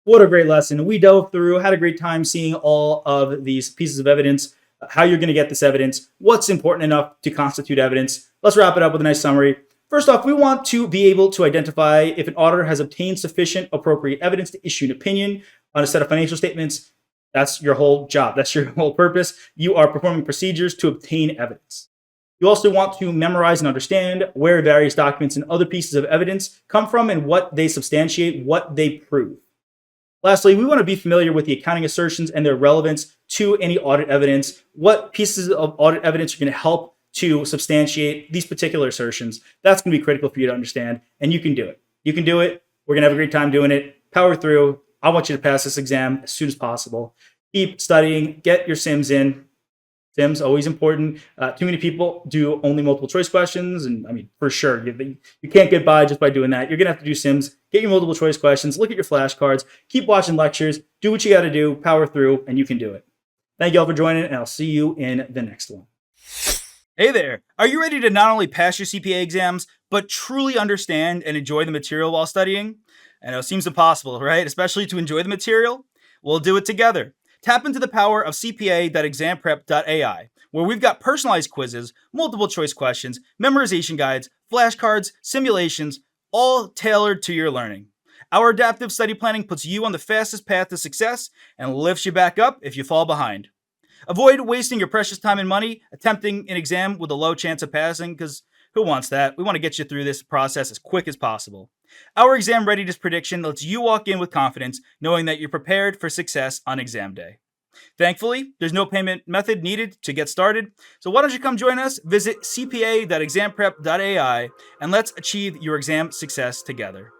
What a great lesson. We dove through, had a great time seeing all of these pieces of evidence, how you're going to get this evidence, what's important enough to constitute evidence. Let's wrap it up with a nice summary. First off, we want to be able to identify if an auditor has obtained sufficient appropriate evidence to issue an opinion on a set of financial statements. That's your whole job. That's your whole purpose. You are performing procedures to obtain evidence. You also want to memorize and understand where various documents and other pieces of evidence come from and what they substantiate, what they prove. Lastly, we want to be familiar with the accounting assertions and their relevance to any audit evidence. What pieces of audit evidence are going to help to substantiate these particular assertions? That's going to be critical for you to understand, and you can do it. You can do it. We're going to have a great time doing it. Power through. I want you to pass this exam as soon as possible. Keep studying. Get your sims in. Sims, always important. Too many people do only multiple choice questions. And I mean, for sure, you can't get by just by doing that. You're going to have to do sims, get your multiple choice questions, look at your flashcards, keep watching lectures, do what you got to do, power through, and you can do it. Thank you all for joining, and I'll see you in the next one. Hey there. Are you ready to not only pass your CPA exams, but truly understand and enjoy the material while studying? I know it seems impossible, right? Especially to enjoy the material. We'll do it together. Tap into the power of CPA.examprep.ai, where we've got personalized quizzes, multiple choice questions, memorization guides, flashcards, simulations, all tailored to your learning. Our adaptive study planning puts you on the fastest path to success and lifts you back up if you fall behind. Avoid wasting your precious time and money attempting an exam with a low chance of passing, because who wants that? We want to get you through this process as quick as possible. Our exam readiness prediction lets you walk in with confidence, knowing that you're prepared for success on exam day. Thankfully, there's no payment method needed to get started, so why don't you come join us? Visit cpa.examprep.ai and let's achieve your exam success together.